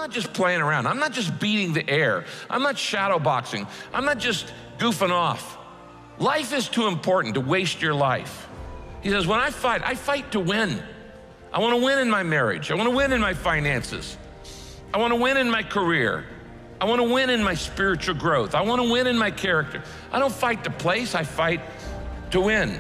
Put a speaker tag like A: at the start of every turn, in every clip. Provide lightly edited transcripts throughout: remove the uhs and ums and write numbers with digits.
A: not just playing around. I'm not just beating the air. I'm not shadow boxing. I'm not just goofing off. Life is too important to waste your life. He says, when I fight to win. I want to win in my marriage. I want to win in my finances. I want to win in my career. I want to win in my spiritual growth. I want to win in my character. I don't fight to place, I fight to win.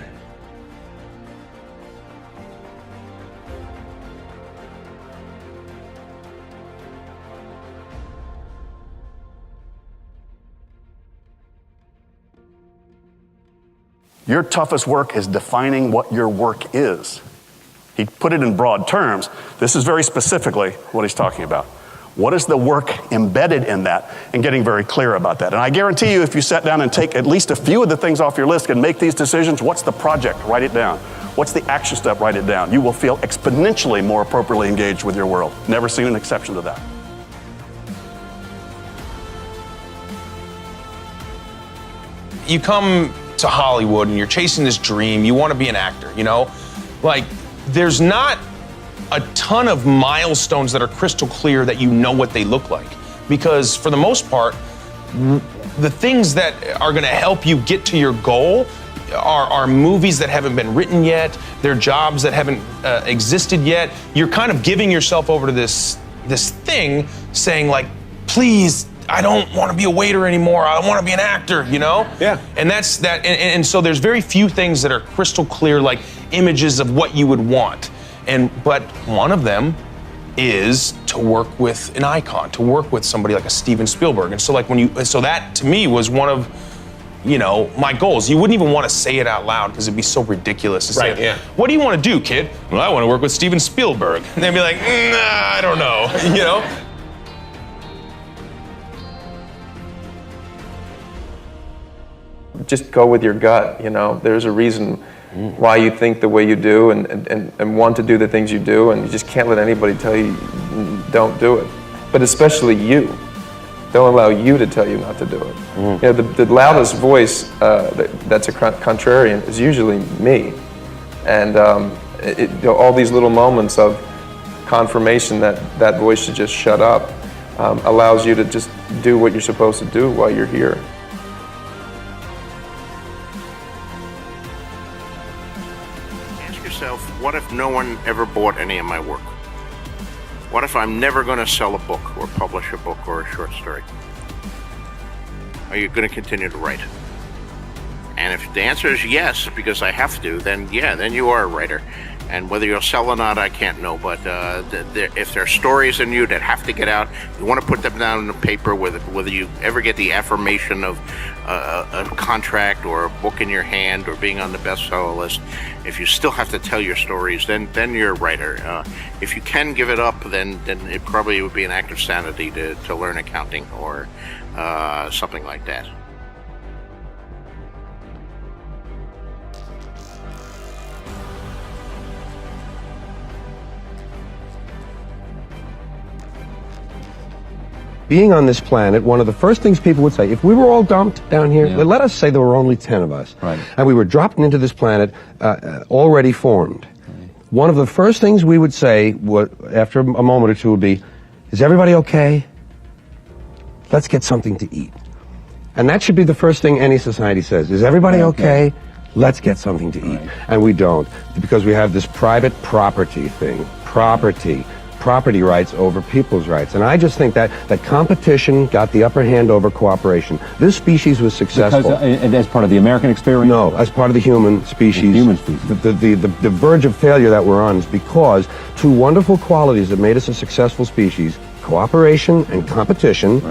B: Your toughest work is defining what your work is. He put it in broad terms. This is very specifically what he's talking about. What is the work embedded in that, and getting very clear about that. And I guarantee you, if you sat down and take at least a few of the things off your list and make these decisions, what's the project? Write it down. What's the action step? Write it down. You will feel exponentially more appropriately engaged with your world. Never seen an exception to that.
C: You come to Hollywood and you're chasing this dream, you want to be an actor, you know? Like, there's not a ton of milestones that are crystal clear that you know what they look like. Because for the most part, the things that are gonna help you get to your goal are movies that haven't been written yet, they're jobs that haven't existed yet. You're kind of giving yourself over to this thing saying like, please, I don't want to be a waiter anymore. I want to be an actor, you know?
D: Yeah.
C: And that's that. And so there's very few things that are crystal clear, like images of what you would want. But one of them is to work with an icon, to work with somebody like a Steven Spielberg. And so so that to me was one of, you know, my goals. You wouldn't even want to say it out loud because it'd be so ridiculous to say,
D: yeah.
C: What do you want to do, kid? Well, I want to work with Steven Spielberg. And they'd be like, nah, I don't know, you know?
E: Just go with your gut, you know. There's a reason why you think the way you do and want to do the things you do, and you just can't let anybody tell you don't do it. But especially you. Don't allow you to tell you not to do it. You know, the loudest voice that's a contrarian is usually me. And you know, all these little moments of confirmation that voice should just shut up allows you to just do what you're supposed to do while you're here.
F: What if no one ever bought any of my work? What if I'm never going to sell a book or publish a book or a short story? Are you going to continue to write? And if the answer is yes, because I have to, then yeah, then you are a writer. And whether you'll sell or not, I can't know. But if there are stories in you that have to get out, you want to put them down on the paper, whether you ever get the affirmation of a contract or a book in your hand or being on the bestseller list, if you still have to tell your stories, then you're a writer. If you can give it up, then it probably would be an act of sanity to learn accounting or something like that.
D: Being on this planet, one of the first things people would say, if we were all dumped down here, let us say there were only 10 of us, and we were dropped into this planet already formed. One of the first things we would say after a moment or two would be, is everybody okay? Let's get something to eat. And that should be the first thing any society says. Is everybody okay? Let's get something to eat. And we don't, because we have this private property thing. Property rights over people's rights. And I just think that competition got the upper hand over cooperation. This species was successful.
G: Because, as part of the American experience?
D: No, as part of the human species. The verge of failure that we're on is because two wonderful qualities that made us a successful species, cooperation and competition,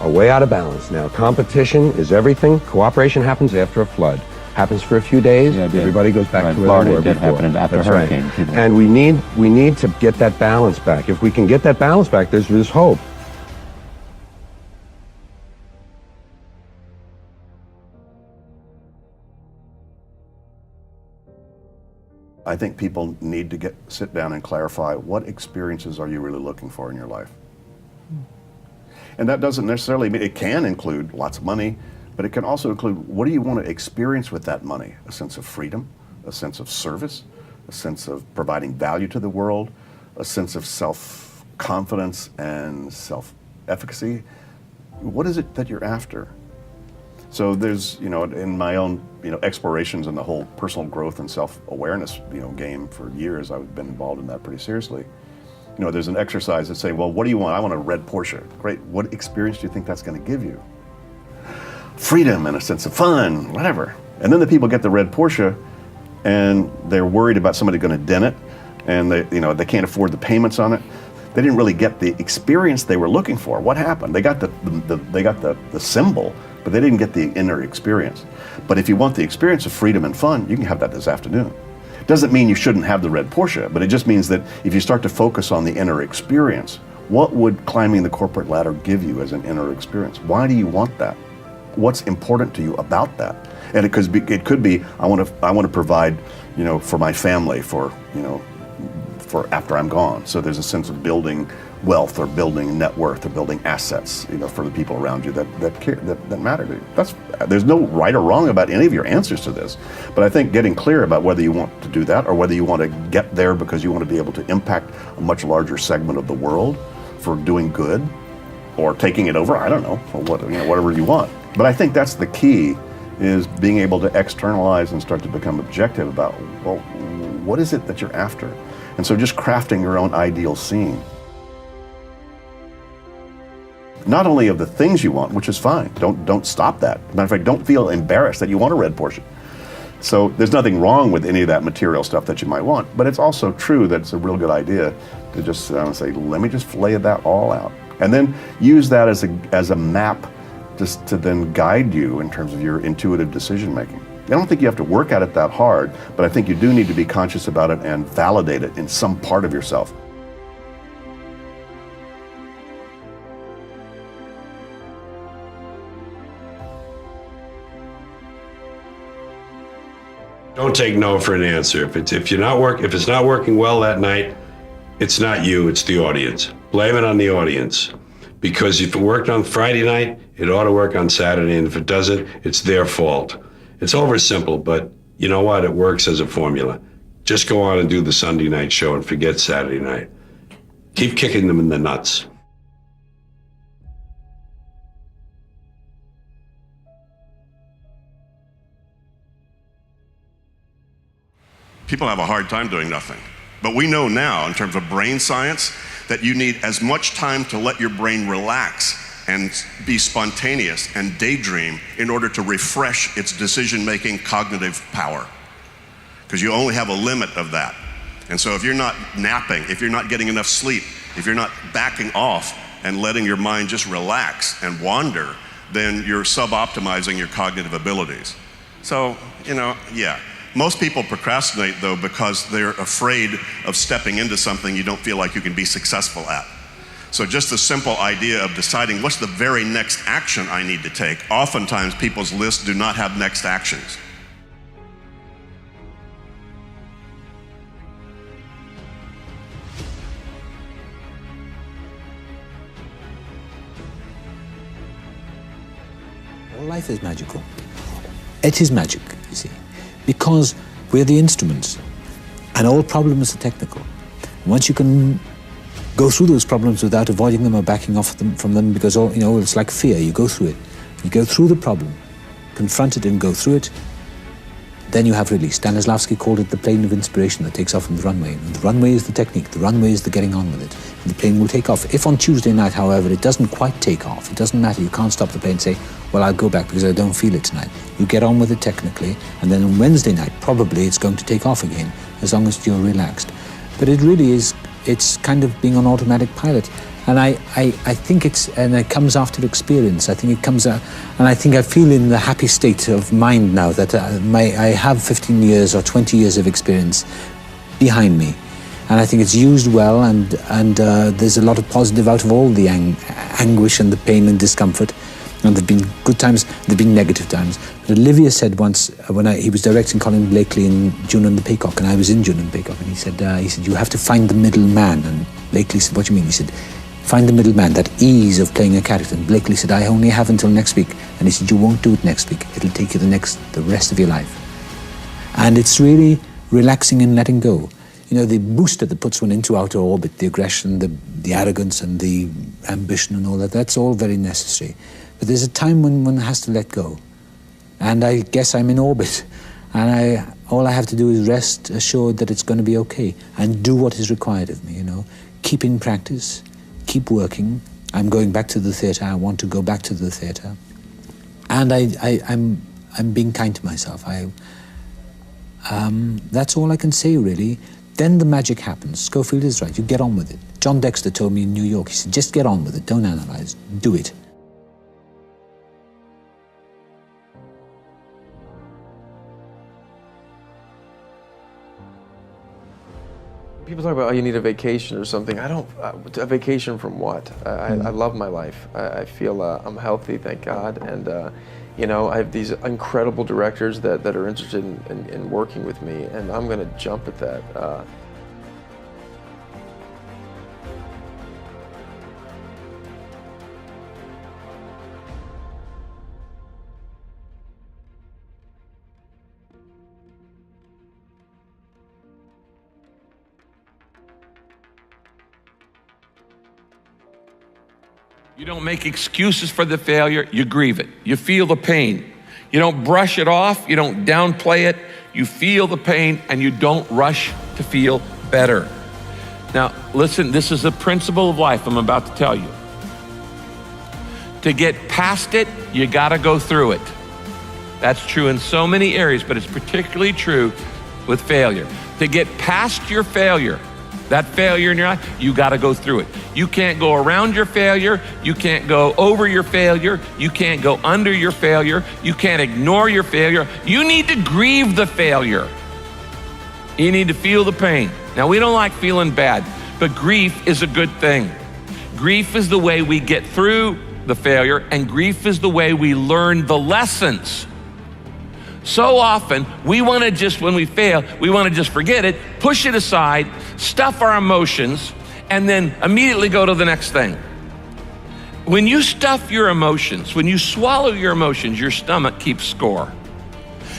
D: are way out of balance. Now, competition is everything. Cooperation happens after a flood. Happens for a few days, everybody goes back to where they were before.
G: Happened after a hurricane.
D: And we need to get that balance back. If we can get that balance back, there's hope.
B: I think people need to sit down and clarify what experiences are you really looking for in your life. And that doesn't necessarily mean, it can include lots of money, but it can also include, what do you want to experience with that money? A sense of freedom, a sense of service, a sense of providing value to the world, a sense of confidence and self-efficacy, what is it that you're after? So there's, in my own, explorations in the whole personal growth and self-awareness, game for years, I've been involved in that pretty seriously. There's an exercise that say, well, what do you want? I want a red Porsche. Great. What experience do you think that's going to give you? Freedom and a sense of fun, whatever. And then the people get the red Porsche and they're worried about somebody going to dent it, and they can't afford the payments on it. They didn't really get the experience they were looking for. What happened? They got the symbol, but they didn't get the inner experience. But if you want the experience of freedom and fun, you can have that this afternoon. Doesn't mean you shouldn't have the red Porsche, but it just means that if you start to focus on the inner experience, what would climbing the corporate ladder give you as an inner experience? Why do you want that? What's important to you about that? And it could be I want to provide, for my family, for after I'm gone. So there's a sense of building wealth or building net worth or building assets, for the people around you that matter to you. There's no right or wrong about any of your answers to this, but I think getting clear about whether you want to do that or whether you want to get there because you want to be able to impact a much larger segment of the world for doing good or taking it over, I don't know, or whatever you want. But I think that's the key, is being able to externalize and start to become objective about, well, what is it that you're after? And so just crafting your own ideal scene. Not only of the things you want, which is fine, don't stop that. Matter of fact, don't feel embarrassed that you want a red Porsche. So there's nothing wrong with any of that material stuff that you might want, but it's also true that it's a real good idea to just say, let me just lay that all out. And then use that as a map just to then guide you in terms of your intuitive decision making. I don't think you have to work at it that hard, but I think you do need to be conscious about it and validate it in some part of yourself.
H: Don't take no for an answer. If it's not working well that night, it's not you, it's the audience. Blame it on the audience. Because if it worked on Friday night, it ought to work on Saturday, and if it doesn't, it's their fault. It's oversimple, but you know what? It works as a formula. Just go on and do the Sunday night show and forget Saturday night. Keep kicking them in the nuts.
I: People have a hard time doing nothing. But we know now, in terms of brain science, that you need as much time to let your brain relax and be spontaneous and daydream in order to refresh its decision-making cognitive power. Because you only have a limit of that. And so if you're not napping, if you're not getting enough sleep, if you're not backing off and letting your mind just relax and wander, then you're sub-optimizing your cognitive abilities. So, yeah. Most people procrastinate, though, because they're afraid of stepping into something you don't feel like you can be successful at. So just the simple idea of deciding what's the very next action I need to take. Oftentimes, people's lists do not have next actions.
J: All life is magical. It is magic, you see. Because we're the instruments, and all problems are technical. Once you can go through those problems without avoiding them or backing off from them, because it's like fear. You go through it. You go through the problem, confront it and go through it, then you have release. Stanislavski called it the plane of inspiration that takes off from the runway. And the runway is the technique. The runway is the getting on with it. And the plane will take off. If on Tuesday night, however, it doesn't quite take off, it doesn't matter. You can't stop the plane and say, well, I'll go back because I don't feel it tonight. You get on with it technically, and then on Wednesday night, probably it's going to take off again, as long as you're relaxed. But it really is, it's kind of being on automatic pilot. And I think it comes after experience. I think it comes out, and I think I feel in the happy state of mind now that I have 15 years or 20 years of experience behind me. And I think it's used well, and there's a lot of positive out of all the anguish and the pain and discomfort. And there've been good times, there've been negative times. But Olivia said once, when he was directing Colin Blakely in June and the Peacock, and I was in June and the Peacock, and he said, you have to find the middle man. And Blakely said, what do you mean? He said, find the middle man, that ease of playing a character. And Blakely said, I only have until next week. And he said, you won't do it next week. It'll take you the rest of your life. And it's really relaxing and letting go. You know, the booster that puts one into outer orbit, the aggression, the arrogance and the ambition and all that, that's all very necessary. But there's a time when one has to let go. And I guess I'm in orbit. And all I have to do is rest assured that it's going to be okay and do what is required of me, you know. Keep in practice, keep working. I'm going back to the theatre. I want to go back to the theatre. And I'm being kind to myself. That's all I can say, really. Then the magic happens. Schofield is right. You get on with it. John Dexter told me in New York, he said, just get on with it. Don't analyze. Do it.
E: People talk about, oh, you need a vacation or something. I don't, a vacation from what? I love my life. I feel I'm healthy, thank God. And, you know, I have these incredible directors that are interested in working with me, and I'm going to jump at that.
A: You don't make excuses for the failure, you grieve it. You feel the pain. You don't brush it off, you don't downplay it. You feel the pain and you don't rush to feel better. Now, listen, this is a principle of life I'm about to tell you. To get past it, you gotta go through it. That's true in so many areas, but it's particularly true with failure. To get past your failure, that failure in your life, you gotta go through it. You can't go around your failure, you can't go over your failure, you can't go under your failure, you can't ignore your failure. You need to grieve the failure. You need to feel the pain. Now, we don't like feeling bad, but grief is a good thing. Grief is the way we get through the failure, and grief is the way we learn the lessons. So often, we want to just, when we fail, we want to just forget it, push it aside, stuff our emotions, and then immediately go to the next thing. When you stuff your emotions, when you swallow your emotions, your stomach keeps score.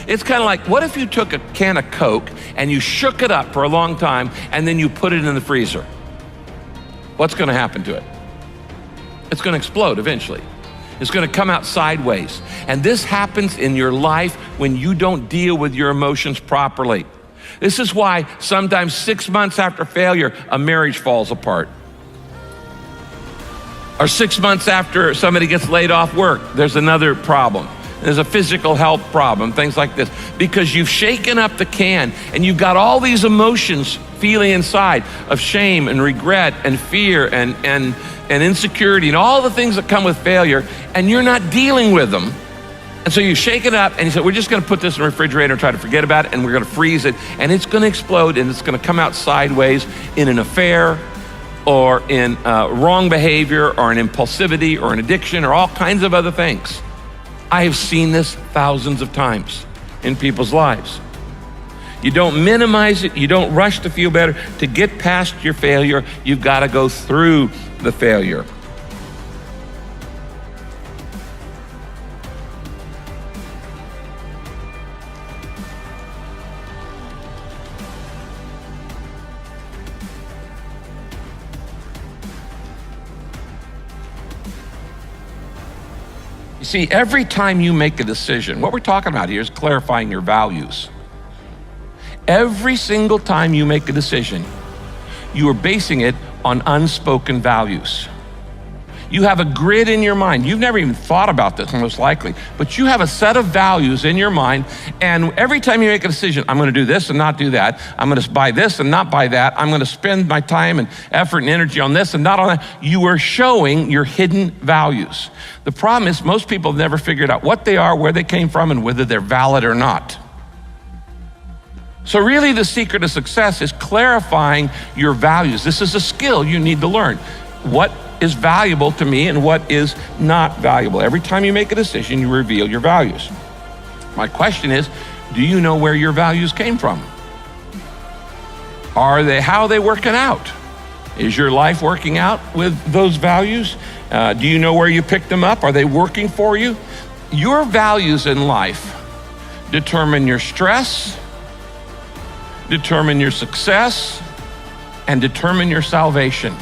A: It's kind of like, what if you took a can of Coke and you shook it up for a long time and then you put it in the freezer? What's going to happen to it? It's going to explode eventually. It's going to come out sideways. And this happens in your life when you don't deal with your emotions properly. This is why sometimes 6 months after failure, a marriage falls apart. Or 6 months after somebody gets laid off work, there's another problem. There's a physical health problem, things like this. Because you've shaken up the can and you've got all these emotions feeling inside of shame and regret and fear and insecurity and all the things that come with failure, and you're not dealing with them. And so you shake it up and you say, we're just gonna put this in the refrigerator and try to forget about it, and we're gonna freeze it, and it's gonna explode, and it's gonna come out sideways in an affair or in wrong behavior or an impulsivity or an addiction or all kinds of other things. I have seen this thousands of times in people's lives. You don't minimize it, you don't rush to feel better. To get past your failure, you've gotta go through the failure. You see, every time you make a decision, what we're talking about here is clarifying your values. Every single time you make a decision, you are basing it on unspoken values. You have a grid in your mind. You've never even thought about this, most likely, but you have a set of values in your mind, and every time you make a decision, I'm gonna do this and not do that, I'm gonna buy this and not buy that, I'm gonna spend my time and effort and energy on this and not on that, you are showing your hidden values. The problem is most people have never figured out what they are, where they came from, and whether they're valid or not. So really the secret of success is clarifying your values. This is a skill you need to learn. What is valuable to me and what is not valuable? Every time you make a decision, you reveal your values. My question is, do you know where your values came from? How are they working out? Is your life working out with those values? Do you know where you picked them up? Are they working for you? Your values in life determine your stress, determine your success and determine your salvation.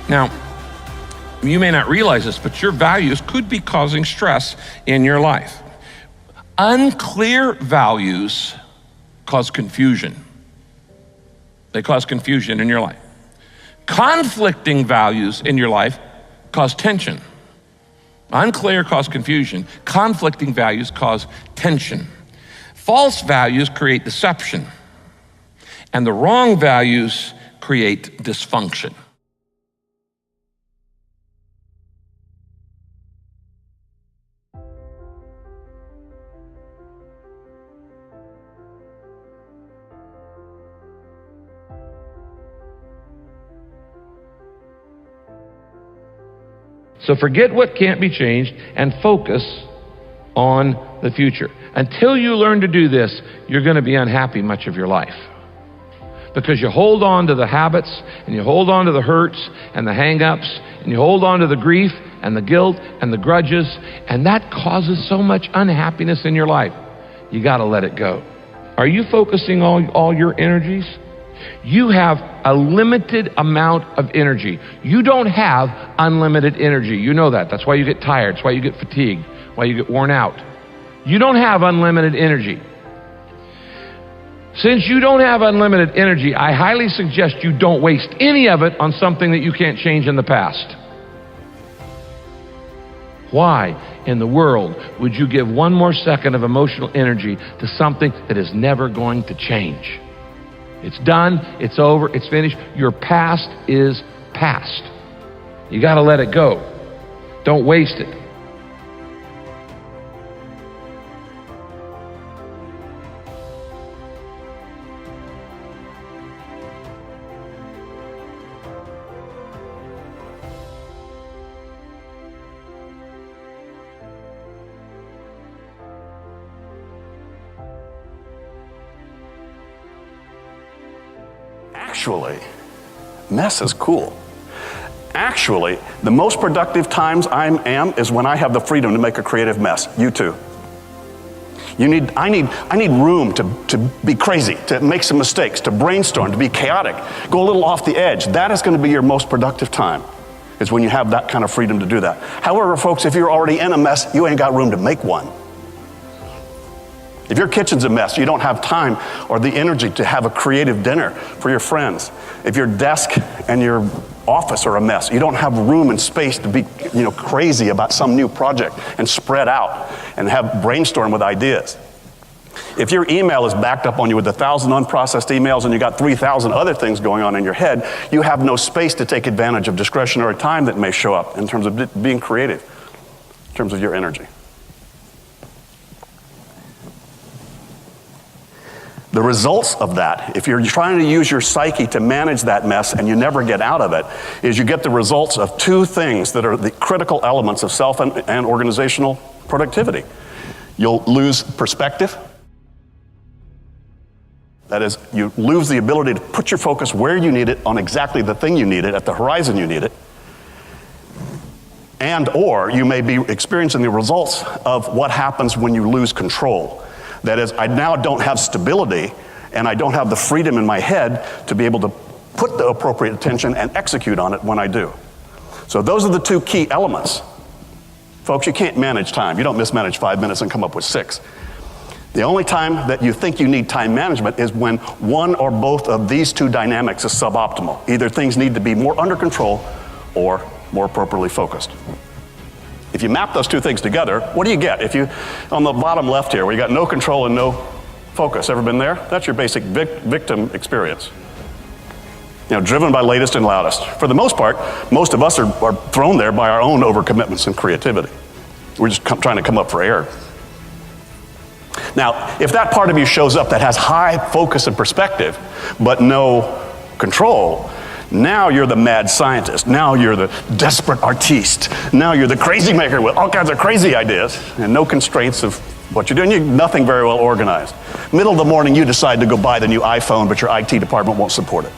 A: Now, you may not realize this, but your values could be causing stress in your life. Unclear values cause confusion. They cause confusion in your life. Conflicting values in your life cause tension. Unclear cause confusion. Conflicting values cause tension. False values create deception. And the wrong values create dysfunction. So forget what can't be changed and focus on the future. Until you learn to do this, you're going to be unhappy much of your life. Because you hold on to the habits, and you hold on to the hurts and the hang-ups, and you hold on to the grief and the guilt and the grudges, and that causes so much unhappiness in your life. You got to let it go. Are you focusing all your energies? You have a limited amount of energy. You don't have unlimited energy. You know that. That's why you get tired. That's why you get fatigued. Why you get worn out. You don't have unlimited energy. Since you don't have unlimited energy, I highly suggest you don't waste any of it on something that you can't change in the past. Why in the world would you give one more second of emotional energy to something that is never going to change? It's done, it's over, it's finished. Your past is past. You got to let it go. Don't waste it.
B: Actually, mess is cool. Actually, the most productive times I am is when I have the freedom to make a creative mess. You too. I need room to be crazy, to make some mistakes, to brainstorm, to be chaotic, go a little off the edge. That is going to be your most productive time, is when you have that kind of freedom to do that. However, folks, if you're already in a mess, you ain't got room to make one. If your kitchen's a mess, you don't have time or the energy to have a creative dinner for your friends. If your desk and your office are a mess, you don't have room and space to be, crazy about some new project and spread out and have brainstorm with ideas. If your email is backed up on you with 1,000 unprocessed emails and you got 3,000 other things going on in your head, you have no space to take advantage of discretionary time that may show up in terms of being creative, in terms of your energy. The results of that, if you're trying to use your psyche to manage that mess and you never get out of it, is you get the results of two things that are the critical elements of self and organizational productivity. You'll lose perspective. That is, you lose the ability to put your focus where you need it on exactly the thing you need it, at the horizon you need it. And or you may be experiencing the results of what happens when you lose control. That is, I now don't have stability and I don't have the freedom in my head to be able to put the appropriate attention and execute on it when I do. So those are the two key elements. Folks, you can't manage time. You don't mismanage 5 minutes and come up with 6. The only time that you think you need time management is when one or both of these two dynamics is suboptimal. Either things need to be more under control or more appropriately focused. If you map those two things together, what do you get? If you, on the bottom left here, where you got no control and no focus, ever been there? That's your basic victim experience. Driven by latest and loudest. For the most part, most of us are thrown there by our own overcommitments and creativity. We're just trying to come up for air. Now, if that part of you shows up that has high focus and perspective, but no control, now you're the mad scientist. Now you're the desperate artiste. Now you're the crazy maker with all kinds of crazy ideas and no constraints of what you're doing. You're nothing very well organized. Middle of the morning, you decide to go buy the new iPhone, but your IT department won't support it.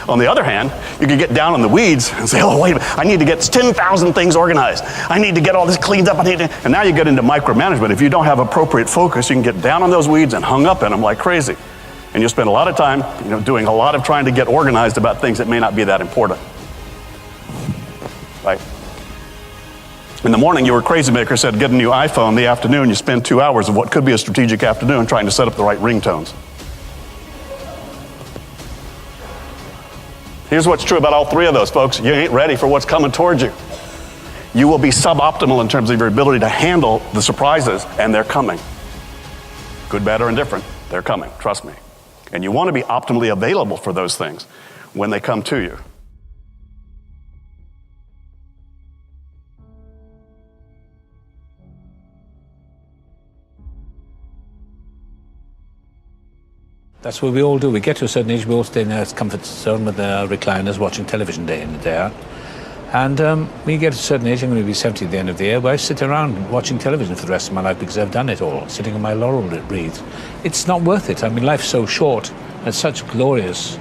B: On the other hand, you could get down in the weeds and say, oh, wait a minute, I need to get 10,000 things organized. I need to get all this cleaned up. And now you get into micromanagement. If you don't have appropriate focus, you can get down on those weeds and hung up in them like crazy. And you'll spend a lot of time, doing a lot of trying to get organized about things that may not be that important. Right? In the morning, your crazy maker said, get a new iPhone. The afternoon, you spend 2 hours of what could be a strategic afternoon trying to set up the right ringtones. Here's what's true about all three of those, folks. You ain't ready for what's coming towards you. You will be suboptimal in terms of your ability to handle the surprises, and they're coming. Good, bad, or indifferent, they're coming, trust me. And you want to be optimally available for those things when they come to you.
J: That's what we all do. We get to a certain age, we all stay in our comfort zone with our recliners watching television day in and day out. And when you get to a certain age, I'm going to be 70 at the end of the year, where I sit around watching television for the rest of my life because I've done it all, sitting on my laurel wreath. It's not worth it. I mean, life's so short, and such glorious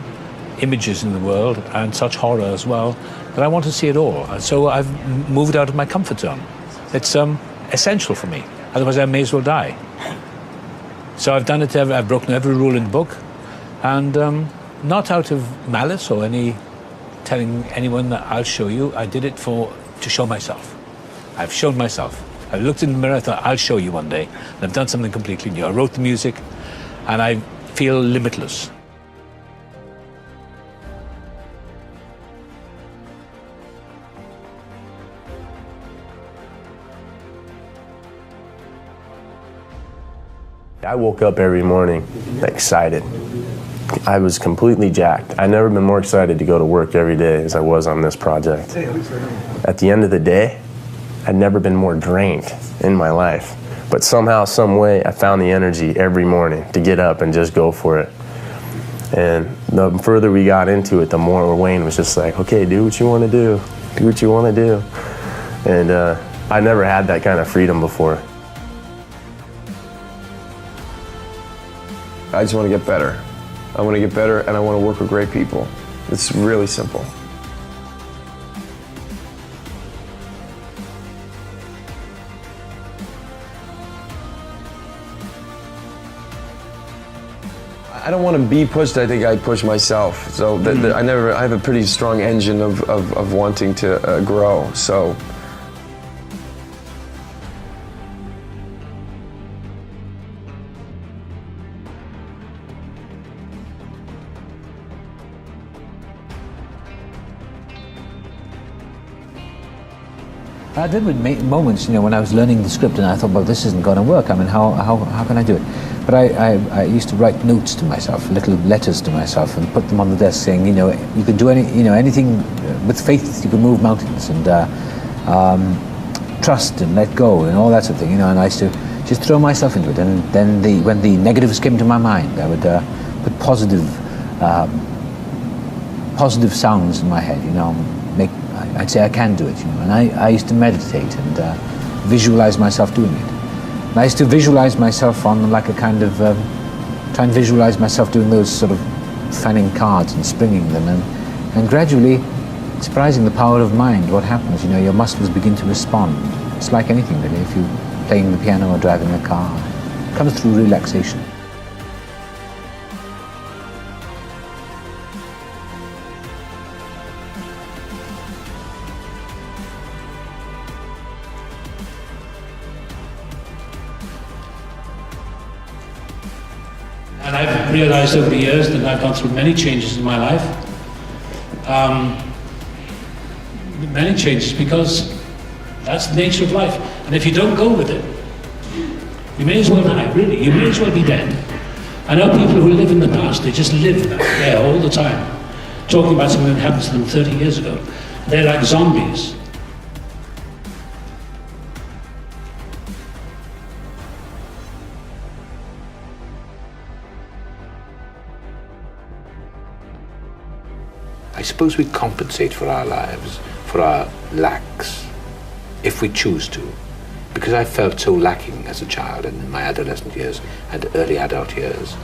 J: images in the world, and such horror as well, that I want to see it all. And so I've moved out of my comfort zone. It's essential for me. Otherwise, I may as well die. So I've done it, I've broken every rule in the book, and not out of malice or any telling anyone that I'll show you. I did it to show myself. I've shown myself. I looked in the mirror, I thought, I'll show you one day. And I've done something completely new. I wrote the music, and I feel limitless.
E: I woke up every morning excited. I was completely jacked. I've never been more excited to go to work every day as I was on this project. At the end of the day, I'd never been more drained in my life. But somehow, some way, I found the energy every morning to get up and just go for it. And the further we got into it, the more Wayne was just like, okay, do what you want to do. Do what you want to do. And I never had that kind of freedom before.
K: I just want to get better. I want to get better, and I want to work with great people. It's really simple. I don't want to be pushed. I think I push myself. So I have a pretty strong engine of wanting to grow. So.
J: I did with moments, when I was learning the script and I thought, well, this isn't going to work. I mean, how can I do it? But I used to write notes to myself, little letters to myself, and put them on the desk saying, you can do anything with faith. You can move mountains, and trust and let go and all that sort of thing. And I used to just throw myself into it. And then when the negatives came to my mind, I would put positive sounds in my head. I'd say I can do it, and I used to meditate and visualize myself doing it. And I used to visualize myself on like a kind of, try and visualize myself doing those sort of fanning cards and springing them, and gradually, surprising the power of mind, what happens, your muscles begin to respond. It's like anything really, if you're playing the piano or driving a car, it comes through relaxation.
L: And I've realized over the years that I've gone through many changes in my life. Many changes, because that's the nature of life. And if you don't go with it, you may as well die, really. You may as well be dead. I know people who live in the past, they just live there all the time, talking about something that happened to them 30 years ago. They're like zombies.
J: I suppose we compensate for our lives, for our lacks, if we choose to. Because I felt so lacking as a child and in my adolescent years and early adult years,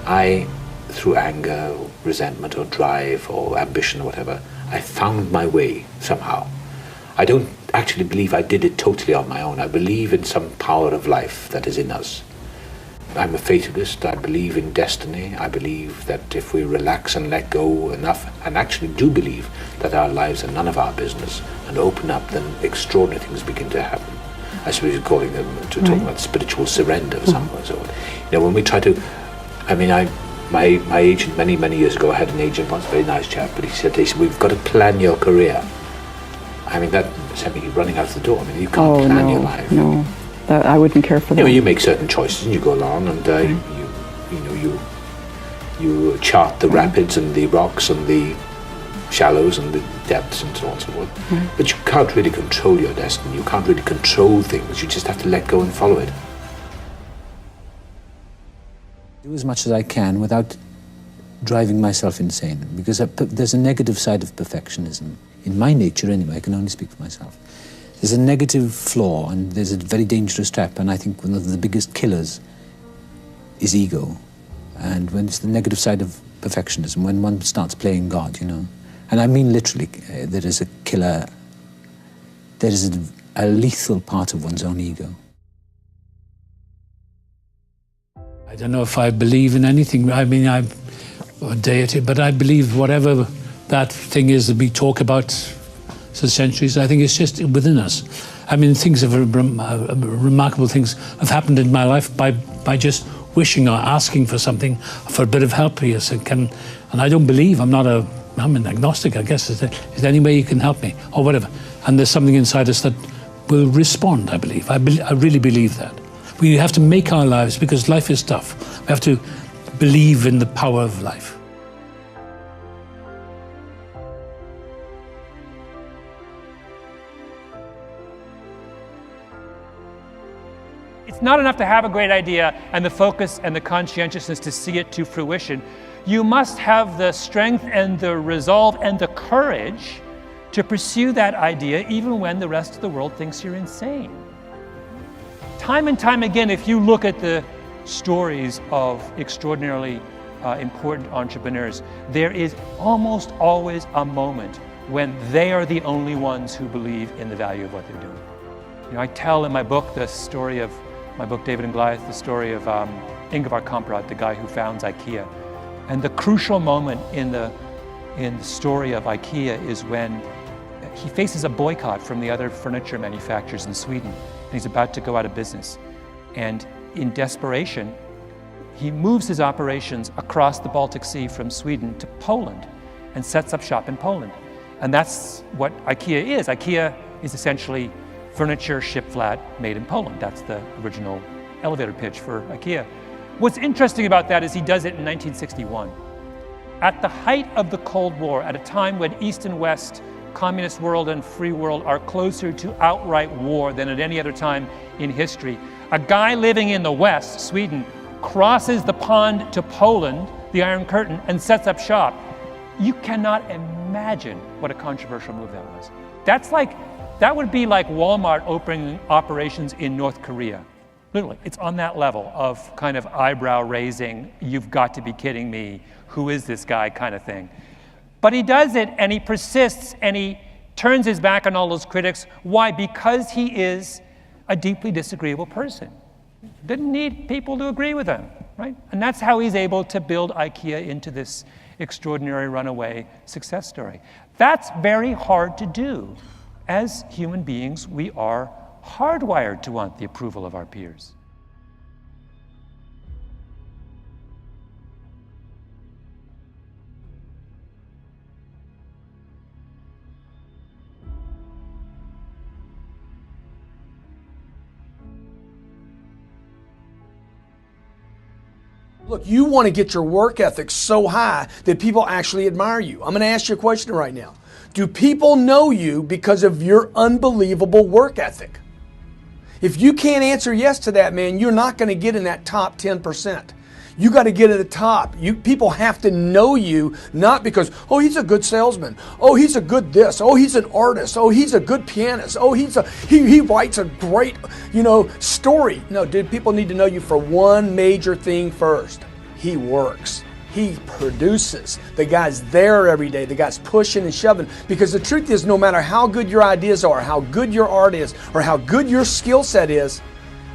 J: I through anger, or resentment, or drive, or ambition, or whatever. I found my way somehow. I don't actually believe I did it totally on my own. I believe in some power of life that is in us. I'm a fatalist. I believe in destiny. I believe that if we relax and let go enough, and actually do believe that our lives are none of our business, and open up, then extraordinary things begin to happen. I suppose you're calling them, talking about spiritual surrender or something or so on. You know, when we try to, I mean, my agent many years ago, I had an agent once, very nice chap, but he said, we've got to plan your career. I mean, that sent me running out the door. I mean, you can't plan your life.
M: No, I wouldn't care for that.
J: You know, you make certain choices and you go along, and you chart the rapids and the rocks and the shallows and the depths and so on and so forth. But you can't really control your destiny. You can't really control things. You just have to let go and follow it. Do as much as I can without driving myself insane, because there's a negative side of perfectionism. In my nature anyway, I can only speak for myself. There's a negative flaw, and there's a very dangerous trap, and I think one of the biggest killers is ego. And when it's the negative side of perfectionism, when one starts playing God, you know. And I mean literally, there is a killer, there is a lethal part of one's own ego.
L: I don't know if I believe in anything. I mean, or deity, but I believe whatever that thing is that we talk about for centuries, I think it's just within us. I mean, remarkable things have happened in my life by just wishing or asking for something, for a bit of help. Yes, and I don't believe, I'm an agnostic, I guess. Is there any way you can help me, or whatever? And there's something inside us that will respond, I believe. I really believe that. We have to make our lives, because life is tough. We have to believe in the power of life.
N: It's not enough to have a great idea and the focus and the conscientiousness to see it to fruition. You must have the strength and the resolve and the courage to pursue that idea even when the rest of the world thinks you're insane. Time and time again, if you look at the stories of extraordinarily important entrepreneurs, there is almost always a moment when they are the only ones who believe in the value of what they're doing. You know, I tell in my book the story of my book, David and Goliath, the story of Ingvar Kamprad, the guy who founds IKEA. And the crucial moment in the story of IKEA is when he faces a boycott from the other furniture manufacturers in Sweden, and he's about to go out of business. And in desperation, he moves his operations across the Baltic Sea from Sweden to Poland and sets up shop in Poland. And that's what IKEA is. IKEA is essentially furniture shipped flat, made in Poland. That's the original elevator pitch for IKEA. What's interesting about that is he does it in 1961. At the height of the Cold War, at a time when East and West, communist world and free world are closer to outright war than at any other time in history, a guy living in the West, Sweden, crosses the pond to Poland, the Iron Curtain, and sets up shop. You cannot imagine what a controversial move that was. That would be like Walmart opening operations in North Korea. Literally, it's on that level of kind of eyebrow raising, you've got to be kidding me, who is this guy kind of thing. But he does it, and he persists, and he turns his back on all those critics. Why? Because he is a deeply disagreeable person. Didn't need people to agree with him, right? And that's how he's able to build IKEA into this extraordinary runaway success story. That's very hard to do. As human beings, we are hardwired to want the approval of our peers.
O: Look, you want to get your work ethic so high that people actually admire you. I'm going to ask you a question right now. Do people know you because of your unbelievable work ethic? If you can't answer yes to that, man, you're not going to get in that top 10%. You got to get at the top. People have to know you, not because, oh, he's a good salesman. Oh, he's a good this. Oh, he's an artist. Oh, he's a good pianist. Oh, he writes a great, story. No, dude, people need to know you for one major thing first. He works. He produces. The guy's there every day. The guy's pushing and shoving. Because the truth is, no matter how good your ideas are, how good your art is, or how good your skill set is,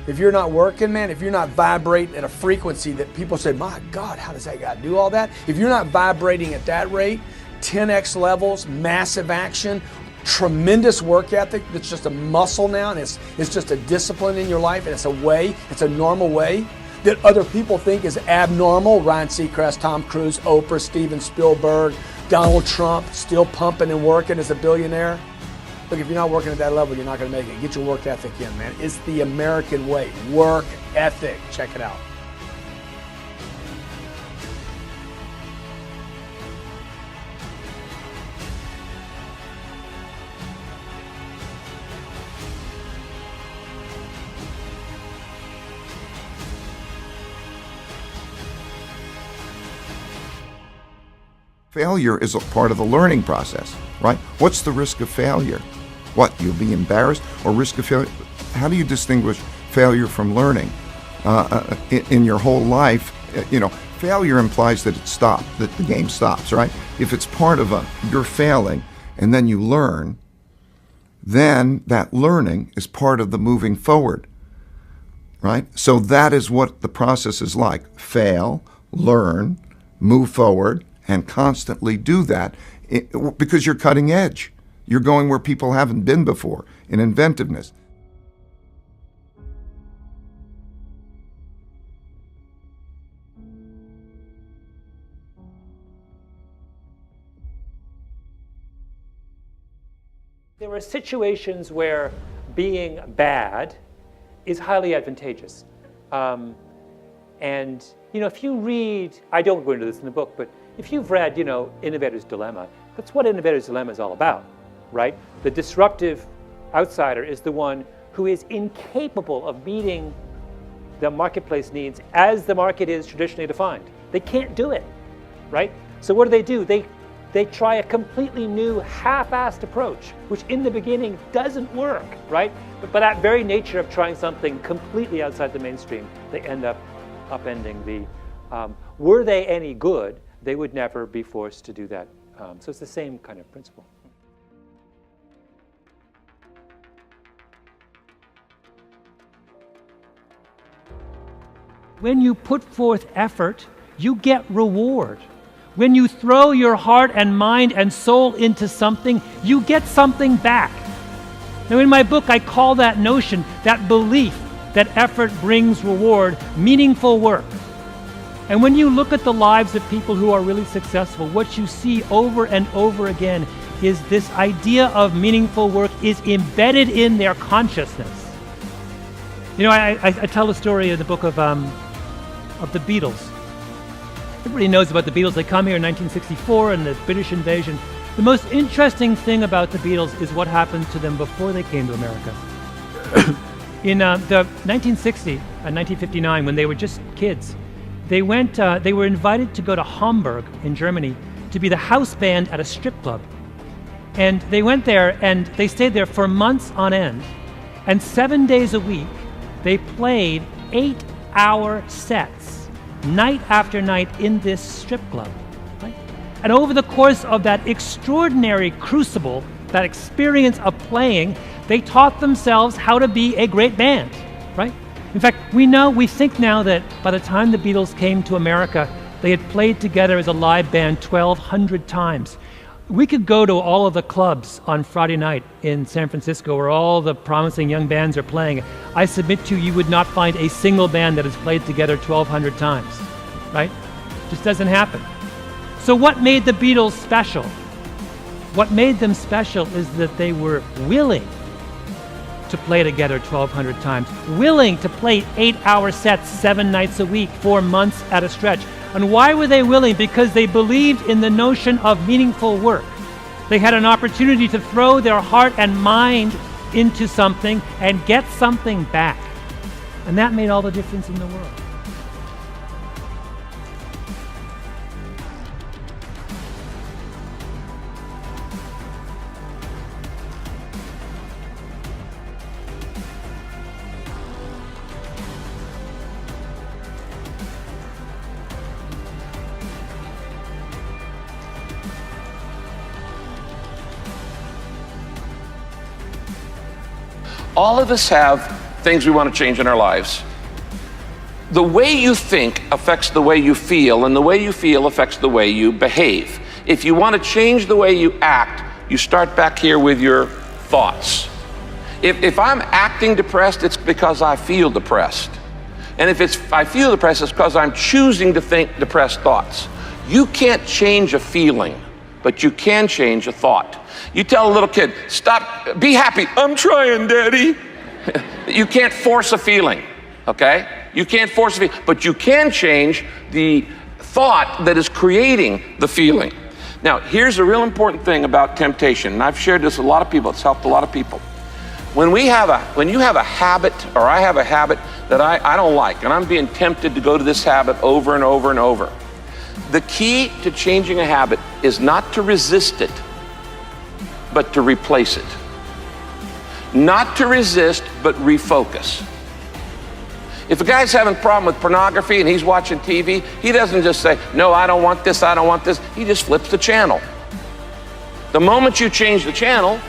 O: if you're not working, man, if you're not vibrating at a frequency that people say, my God, how does that guy do all that? If you're not vibrating at that rate, 10x levels, massive action, tremendous work ethic that's just a muscle now, and it's just a discipline in your life, and it's a way, it's a normal way that other people think is abnormal. Ryan Seacrest, Tom Cruise, Oprah, Steven Spielberg, Donald Trump, still pumping and working as a billionaire. Look, if you're not working at that level, you're not going to make it. Get your work ethic in, man. It's the American way. Work ethic. Check it out.
P: Failure is a part of the learning process, right? What's the risk of failure? What, you'll be embarrassed, or risk of failure? How do you distinguish failure from learning in your whole life? Failure implies that it stopped, that the game stops, right? If it's part of you're failing and then you learn, then that learning is part of the moving forward, right? So that is what the process is like. Fail, learn, move forward, and constantly do that because you're cutting edge. You're going where people haven't been before in inventiveness.
N: There are situations where being bad is highly advantageous. And, if you read, I don't go into this in the book, but if you've read, Innovator's Dilemma, that's what Innovator's Dilemma is all about, right? The disruptive outsider is the one who is incapable of meeting the marketplace needs as the market is traditionally defined. They can't do it, right? So what do? They try a completely new half-assed approach, which in the beginning doesn't work, right? But by that very nature of trying something completely outside the mainstream, they end up upending the, were they any good, they would never be forced to do that. So it's the same kind of principle. When you put forth effort, you get reward. When you throw your heart and mind and soul into something, you get something back. Now in my book, I call that notion, that belief that effort brings reward, meaningful work. And when you look at the lives of people who are really successful, what you see over and over again is this idea of meaningful work is embedded in their consciousness. I tell a story in the book of the Beatles. Everybody knows about the Beatles. They come here in 1964 and the British invasion. The most interesting thing about the Beatles is what happened to them before they came to America. In the 1960 and 1959, when they were just kids, they were invited to go to Hamburg in Germany to be the house band at a strip club. And they went there and they stayed there for months on end. And 7 days a week, they played 8-hour sets, night after night in this strip club. Right? And over the course of that extraordinary crucible, that experience of playing, they taught themselves how to be a great band, right? In fact, we think now that by the time the Beatles came to America, they had played together as a live band 1,200 times. We could go to all of the clubs on Friday night in San Francisco where all the promising young bands are playing. I submit to you would not find a single band that has played together 1,200 times, right? Just doesn't happen. So what made the Beatles special? What made them special is that they were willing to play together 1,200 times, willing to play 8-hour sets 7 nights a week, 4 months at a stretch. And why were they willing? Because they believed in the notion of meaningful work. They had an opportunity to throw their heart and mind into something and get something back. And that made all the difference in the world.
A: All of us have things we want to change in our lives. The way you think affects the way you feel, and the way you feel affects the way you behave. If you want to change the way you act, you start back here with your thoughts. If I'm acting depressed, it's because I feel depressed. And if I feel depressed, it's because I'm choosing to think depressed thoughts. You can't change a feeling, but you can change a thought. You tell a little kid, stop, be happy. I'm trying, Daddy. You can't force a feeling, okay? You can't force a feeling, but you can change the thought that is creating the feeling. Now, here's a real important thing about temptation, and I've shared this with a lot of people. It's helped a lot of people. When you have a habit, or I have a habit that I don't like, and I'm being tempted to go to this habit over and over and over, the key to changing a habit is not to resist it, but to replace it. Not to resist, but refocus. If a guy's having a problem with pornography and he's watching TV, he doesn't just say, no, I don't want this, I don't want this. He just flips the channel. The moment you change the channel,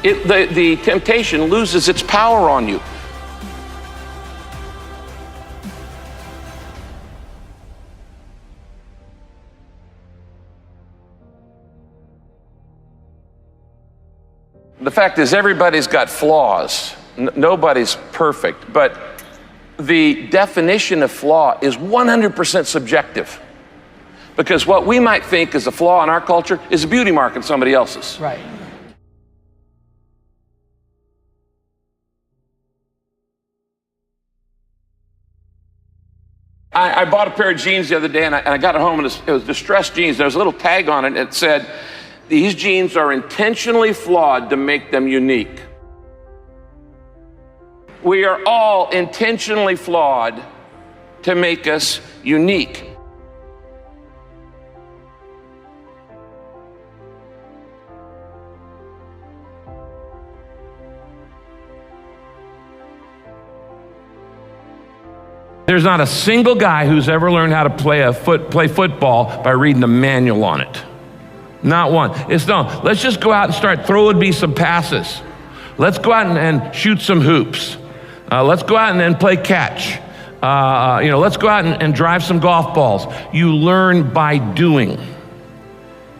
A: the temptation loses its power on you. The fact is, everybody's got flaws. Nobody's perfect, but the definition of flaw is 100% subjective. Because what we might think is a flaw in our culture is a beauty mark in somebody else's.
O: Right.
A: I bought a pair of jeans the other day, and I got it home, and it was distressed jeans. There was a little tag on it that said, these jeans are intentionally flawed to make them unique. We are all intentionally flawed to make us unique. There's not a single guy who's ever learned how to play football by reading a manual on it. Not one. It's no, let's just go out and start throwing me some passes. Let's go out and shoot some hoops. Let's go out and play catch. Let's go out and drive some golf balls. You learn by doing.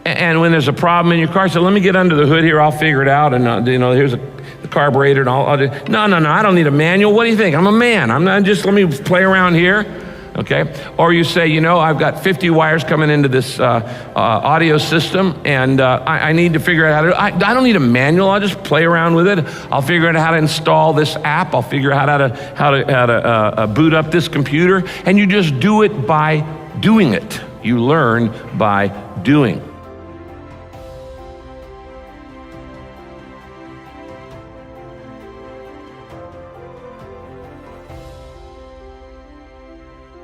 A: And when there's a problem in your car, so let me get under the hood here, I'll figure it out, and here's the carburetor, and I'll do. No, I don't need a manual. What do you think? I'm a man. I'm not just, let me play around here, okay? Or you say, I've got 50 wires coming into this audio system, and I need to figure out how to, I don't need a manual. I'll just play around with it. I'll figure out how to install this app. I'll figure out how to boot up this computer, and you just do it by doing it. You learn by doing.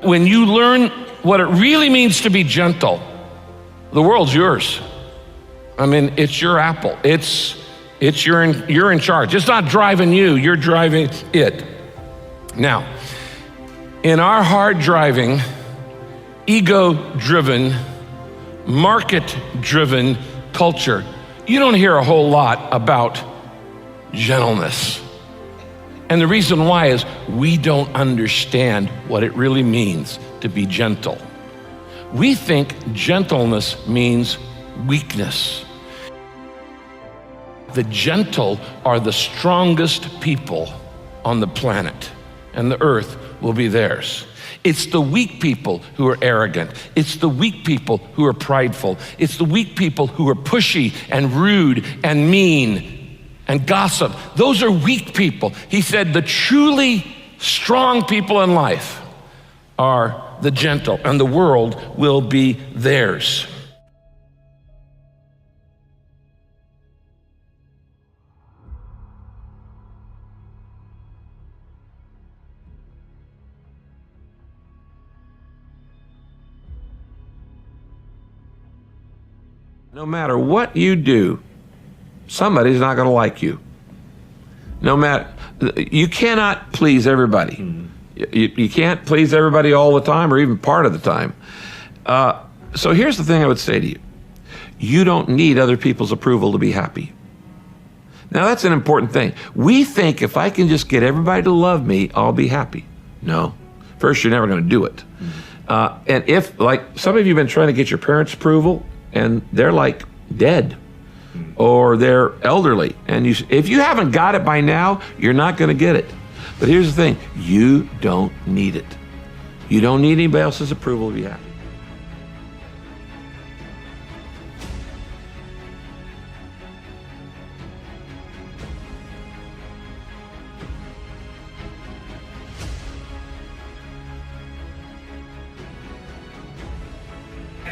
A: When you learn what it really means to be gentle, the world's yours. I mean, it's your apple. You're in charge. It's not driving you, you're driving it. Now, in our hard driving, ego-driven, market-driven culture, you don't hear a whole lot about gentleness. And the reason why is we don't understand what it really means to be gentle. We think gentleness means weakness. The gentle are the strongest people on the planet, and the earth will be theirs. It's the weak people who are arrogant. It's the weak people who are prideful. It's the weak people who are pushy and rude and mean and gossip. Those are weak people. He said the truly strong people in life are the gentle, and the world will be theirs. No matter what you do, somebody's not going to like you. You cannot please everybody. You can't please everybody all the time, or even part of the time. So here's the thing I would say to you. You don't need other people's approval to be happy. Now that's an important thing. We think if I can just get everybody to love me, I'll be happy. No. First, you're never going to do it. And if, like, some of you have been trying to get your parents' approval, and they're like dead, or they're elderly, and if you haven't got it by now, you're not going to get it. But here's the thing, you don't need it. You don't need anybody else's approval to be happy.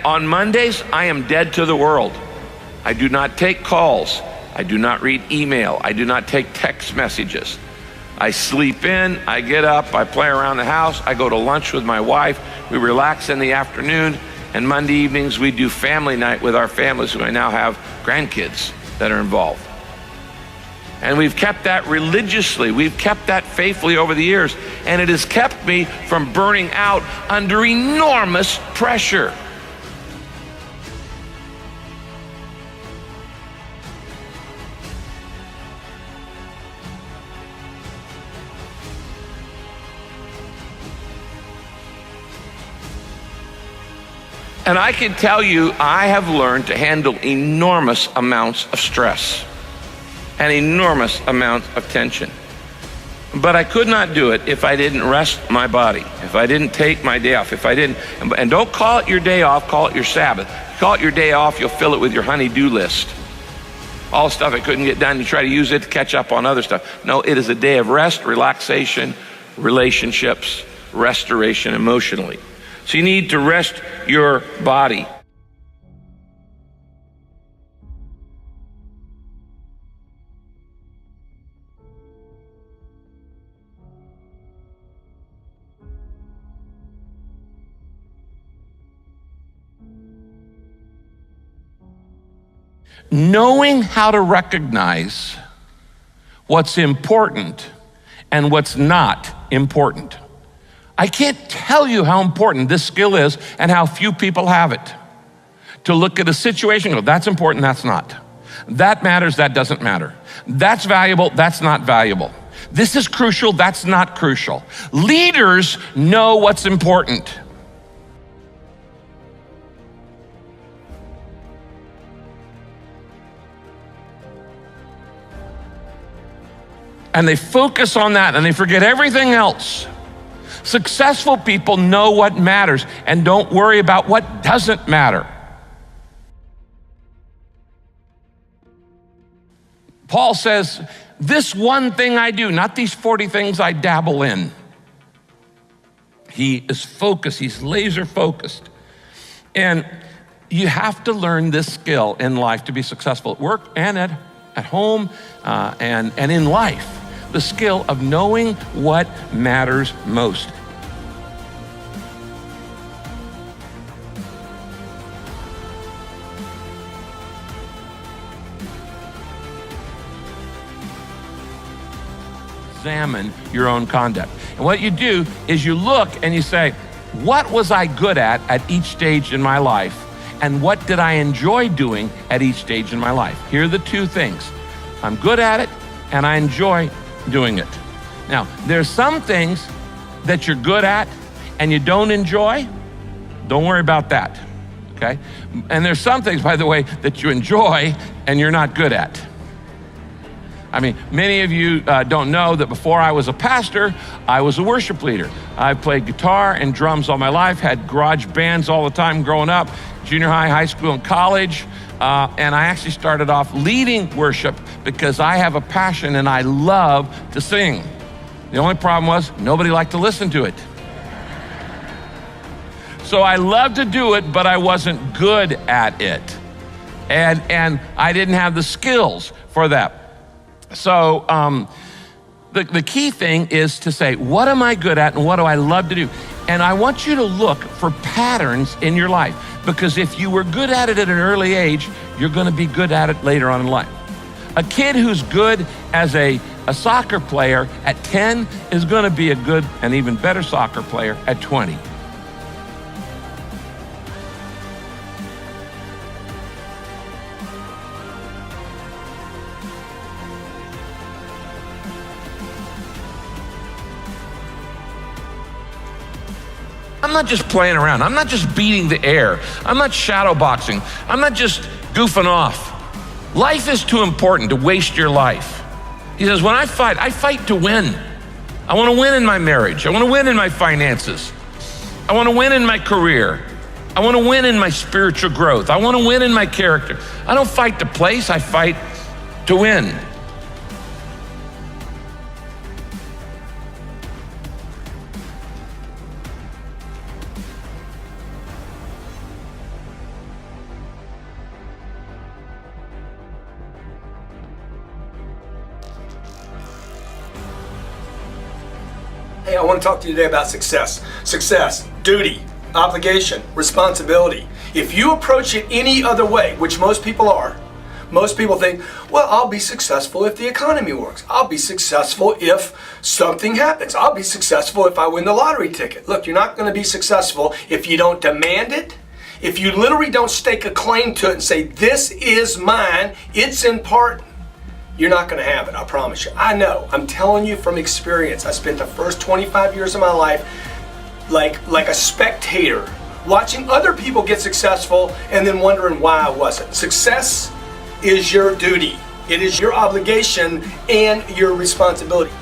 A: On Mondays, I am dead to the world. I do not take calls. I do not read email. I do not take text messages. I sleep in, I get up, I play around the house, I go to lunch with my wife, we relax in the afternoon, and Monday evenings we do family night with our families, who I now have grandkids that are involved. And we've kept that religiously, we've kept that faithfully over the years, and it has kept me from burning out under enormous pressure. And I can tell you, I have learned to handle enormous amounts of stress and enormous amounts of tension. But I could not do it if I didn't rest my body, if I didn't take my day off, if I didn't, and don't call it your day off, call it your Sabbath. Call it your day off, you'll fill it with your honey-do list. All stuff I couldn't get done, you try to use it to catch up on other stuff. No, it is a day of rest, relaxation, relationships, restoration emotionally. So you need to rest your body. Knowing how to recognize what's important and what's not important. I can't tell you how important this skill is and how few people have it. To look at a situation and go, that's important, that's not. That matters, that doesn't matter. That's valuable, that's not valuable. This is crucial, that's not crucial. Leaders know what's important. And they focus on that and they forget everything else. Successful people know what matters and don't worry about what doesn't matter. Paul says, this one thing I do, not these 40 things I dabble in. He is focused, he's laser focused. And you have to learn this skill in life to be successful at work and at home and in life. The skill of knowing what matters most. Examine your own conduct. And what you do is you look and you say, what was I good at each stage in my life? And what did I enjoy doing at each stage in my life? Here are the two things. I'm good at it and I enjoy doing it. Now, there's some things that you're good at and you don't enjoy. Don't worry about that, okay? And there's some things, by the way, that you enjoy and you're not good at. I mean, many of you don't know that before I was a pastor, I was a worship leader. I played guitar and drums all my life, had garage bands all the time growing up, junior high, high school, and college. And I actually started off leading worship because I have a passion and I love to sing. The only problem was nobody liked to listen to it. So I loved to do it, but I wasn't good at it. And I didn't have the skills for that. So the key thing is to say, what am I good at and what do I love to do? And I want you to look for patterns in your life, because if you were good at it at an early age, you're going to be good at it later on in life. A kid who's good as a soccer player at 10 is going to be a good and even better soccer player at 20. not just playing around. I'm not just beating the air. I'm not shadow boxing. I'm not just goofing off. Life is too important to waste your life. He says, when I fight to win. I want to win in my marriage. I want to win in my finances. I want to win in my career. I want to win in my spiritual growth. I want to win in my character. I don't fight to place, I fight to win.
O: Hey, I want to talk to you today about success. Success, duty, obligation, responsibility. If you approach it any other way, which most people are, most people think, well, I'll be successful if the economy works. I'll be successful if something happens. I'll be successful if I win the lottery ticket. Look, you're not going to be successful if you don't demand it, if you literally don't stake a claim to it and say, this is mine, it's important. You're not going to have it, I promise you. I know, I'm telling you from experience. I spent the first 25 years of my life like a spectator, watching other people get successful and then wondering why I wasn't. Success is your duty. It is your obligation and your responsibility.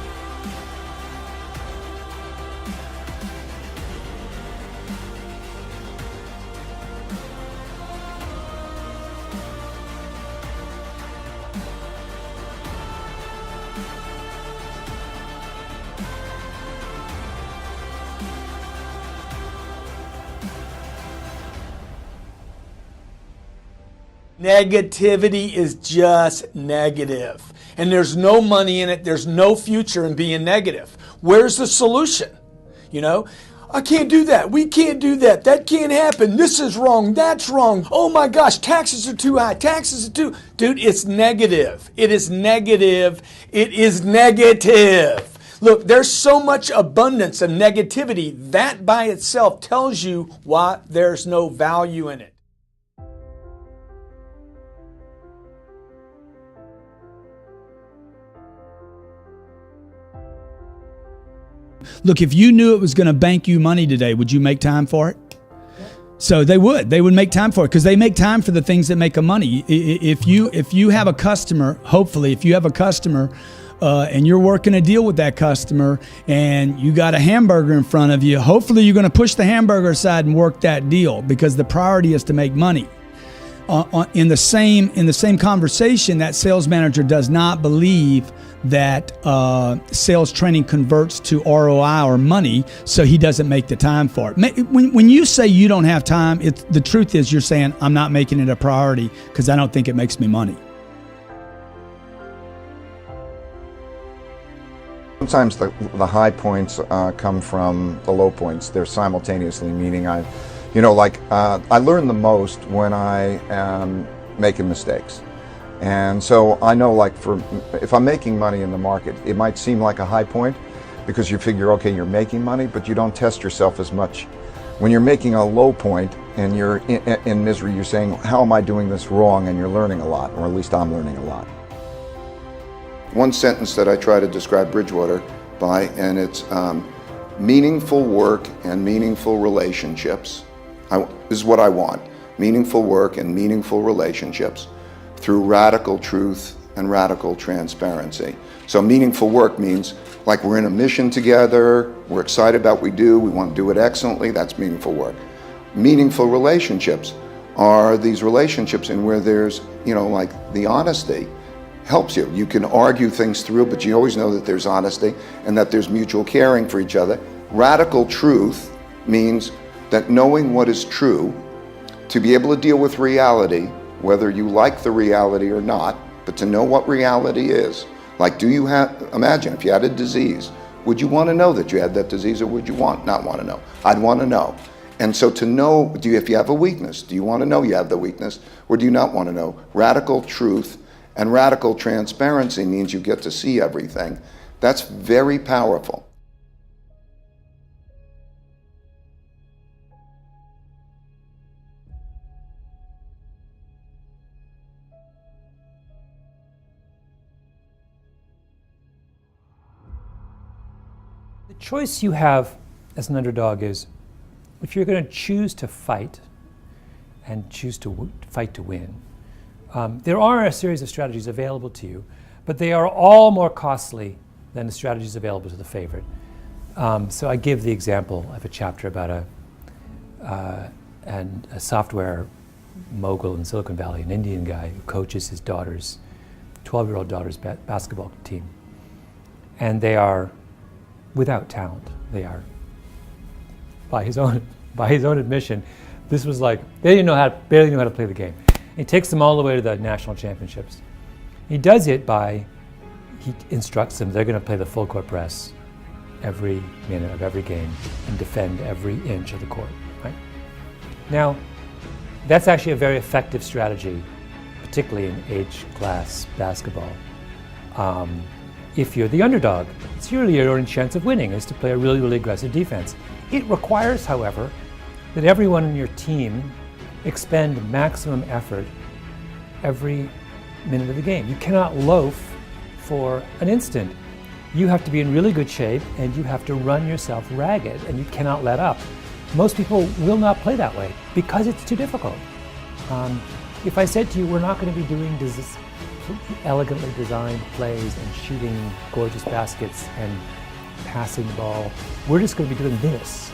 O: Negativity is just negative. And there's no money in it. There's no future in being negative. Where's the solution? You know, I can't do that. We can't do that. That can't happen. This is wrong. That's wrong. Oh my gosh, taxes are too high. Taxes are too... Dude, it's negative. It is negative. It is negative. Look, there's so much abundance of negativity. That by itself tells you why there's no value in it.
Q: Look, if you knew it was going to bank you money today, would you make time for it? So they would make time for it because they make time for the things that make them money. If you have a customer, hopefully, if you have a customer and you're working a deal with that customer and you got a hamburger in front of you, hopefully you're going to push the hamburger aside and work that deal because the priority is to make money. In the same conversation, that sales manager does not believe that sales training converts to ROI or money, so he doesn't make the time for it. When you say you don't have time, the truth is you're saying, I'm not making it a priority because I don't think it makes me money.
P: Sometimes the high points come from the low points. They're simultaneously, meaning I learn the most when I am making mistakes. And so I know, if I'm making money in the market, it might seem like a high point because you figure, okay, you're making money, but you don't test yourself as much. When you're making a low point and you're in misery, you're saying, how am I doing this wrong? And you're learning a lot, or at least I'm learning a lot. One sentence that I try to describe Bridgewater by, and it's meaningful work and meaningful relationships. This is what I want, meaningful work and meaningful relationships through radical truth and radical transparency. So meaningful work means like we're in a mission together, we're excited about what we do, we want to do it excellently, that's meaningful work. Meaningful relationships are these relationships in where there's, like the honesty helps you. You can argue things through, but you always know that there's honesty and that there's mutual caring for each other. Radical truth means that knowing what is true, to be able to deal with reality, whether you like the reality or not, but to know what reality is. Like, imagine if you had a disease, would you want to know that you had that disease, or would you not want to know? I'd want to know. And so to know, if you have a weakness, do you want to know you have the weakness, or do you not want to know? Radical truth and radical transparency means you get to see everything. That's very powerful.
N: The choice you have as an underdog is if you're going to choose to fight and choose to fight to win, there are a series of strategies available to you, but they are all more costly than the strategies available to the favorite. So I give the example of a chapter about a software mogul in Silicon Valley, an Indian guy who coaches his 12-year-old daughter's basketball team. And they are without talent. They are, by his own admission, this was like, they barely knew how to play the game. He takes them all the way to the national championships. He does it by, he instructs them, they're going to play the full court press every minute of every game and defend every inch of the court, right? Now, that's actually a very effective strategy, particularly in age class basketball. If you're the underdog, it's really your only chance of winning is to play a really, really aggressive defense. It requires, however, that everyone in your team expend maximum effort every minute of the game. You cannot loaf for an instant. You have to be in really good shape and you have to run yourself ragged and you cannot let up. Most people will not play that way because it's too difficult. If I said to you, we're not going to be doing elegantly designed plays and shooting gorgeous baskets and passing the ball, we're just going to be doing this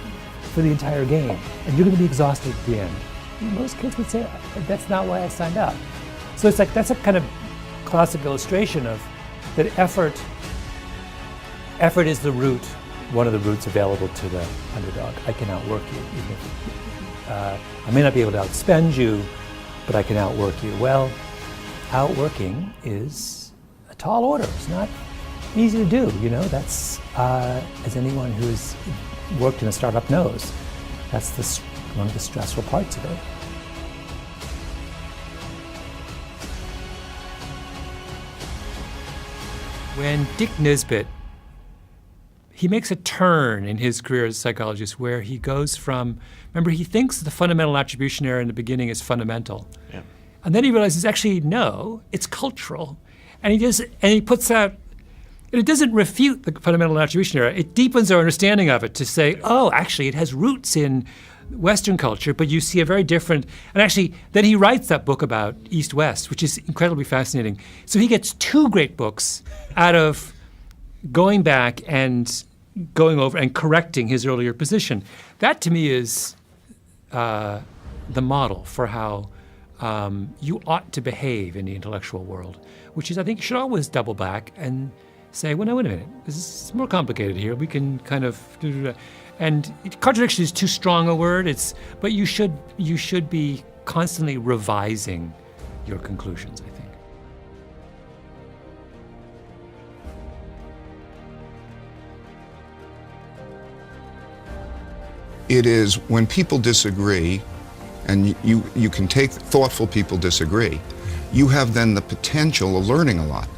N: for the entire game, and you're going to be exhausted at the end. Most kids would say, that's not why I signed up. So it's like, that's a kind of classic illustration of that effort is the route, one of the routes available to the underdog. I can outwork you. Even if, I may not be able to outspend you, but I can outwork you. Well, outworking is a tall order. It's not easy to do, That's, as anyone who's worked in a startup knows, that's one of the stressful parts of it. When Dick Nisbett, he makes a turn in his career as a psychologist where he goes from, remember, he thinks the fundamental attribution error in the beginning is fundamental. Yeah. And then he realizes, actually, no, it's cultural. And he puts out, and it doesn't refute the fundamental attribution error. It deepens our understanding of it to say, oh, actually, it has roots in Western culture, but you see a very different, and actually, then he writes that book about East-West, which is incredibly fascinating. So he gets two great books out of going back and going over and correcting his earlier position. That, to me, is the model for how you ought to behave in the intellectual world, which is, I think, you should always double back and say, well, no, wait a minute, this is more complicated here. We can kind of do. And contradiction is too strong a word. But you should be constantly revising your conclusions, I think.
P: It is when people disagree, and you can take thoughtful people disagree, you have then the potential of learning a lot.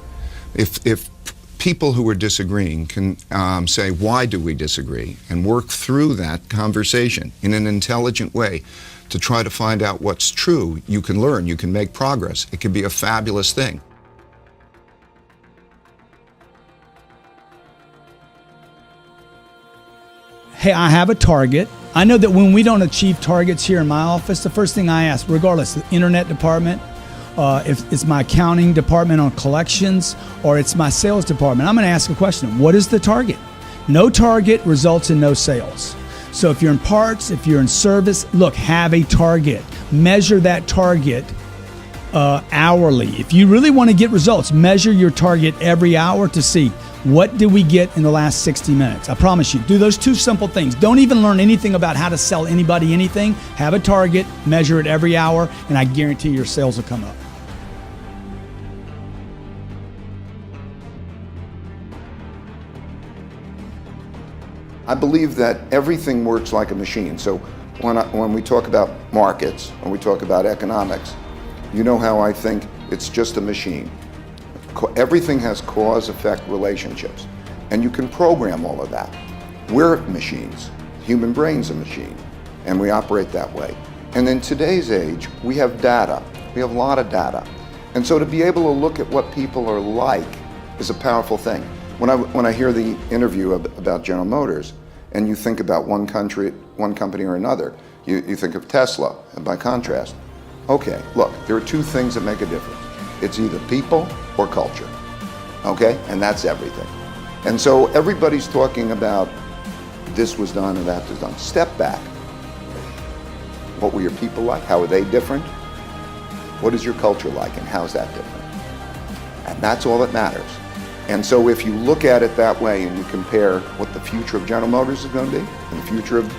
P: If people who are disagreeing can say, why do we disagree, and work through that conversation in an intelligent way to try to find out what's true, you can learn, you can make progress. It can be a fabulous thing.
Q: Hey, I have a target. I know that when we don't achieve targets here in my office, the first thing I ask, regardless, the internet department, if it's my accounting department on collections, or it's my sales department, I'm going to ask a question. What is the target? No target results in no sales. So if you're in parts, if you're in service, look, have a target. Measure that target hourly. If you really want to get results, measure your target every hour to see what did we get in the last 60 minutes. I promise you, do those two simple things. Don't even learn anything about how to sell anybody anything. Have a target, measure it every hour, and I guarantee your sales will come up.
P: I believe that everything works like a machine. So when we talk about markets, when we talk about economics, you know how I think it's just a machine. Everything has cause-effect relationships, and you can program all of that. We're machines. Human brain's a machine, and we operate that way. And in today's age, we have data. We have a lot of data. And so to be able to look at what people are like is a powerful thing. When I hear the interview about General Motors, and you think about one country, one company or another. You think of Tesla, and by contrast. Okay, look, there are two things that make a difference. It's either people or culture, okay? And that's everything. And so everybody's talking about this was done and that was done. Step back. What were your people like? How are they different? What is your culture like and how's that different? And that's all that matters. And so if you look at it that way and you compare what the future of General Motors is going to be and the future of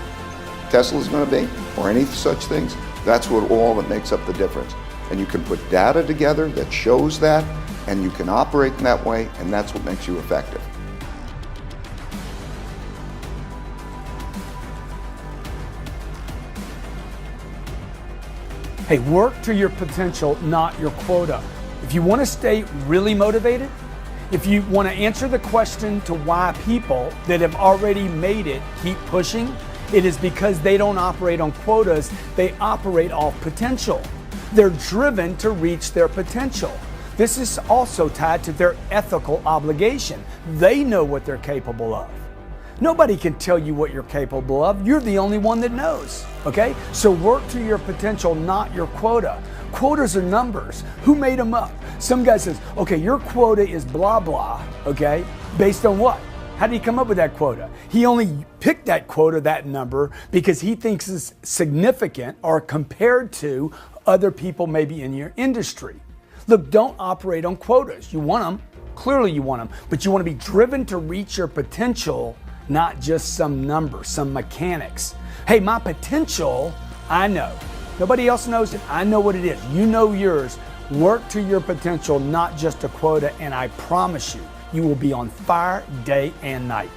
P: Tesla is going to be, or any such things, that's what all that makes up the difference. And you can put data together that shows that, and you can operate in that way, and that's what makes you effective.
O: Hey, work to your potential, not your quota. If you want to stay really motivated, if you want to answer the question to why people that have already made it keep pushing, it is because they don't operate on quotas, they operate off potential. They're driven to reach their potential. This is also tied to their ethical obligation. They know what they're capable of. Nobody can tell you what you're capable of. You're the only one that knows, okay? So work to your potential, not your quota. Quotas are numbers. Who made them up? Some guy says, okay, your quota is blah, blah, okay? Based on what? How did he come up with that quota? He only picked that quota, that number, because he thinks it's significant or compared to other people maybe in your industry. Look, don't operate on quotas. You want them, clearly you want them, but you want to be driven to reach your potential, not just some number, some mechanics. Hey, my potential, I know. Nobody else knows it. I know what it is. You know yours. Work to your potential, not just a quota, and I promise you, you will be on fire day and night.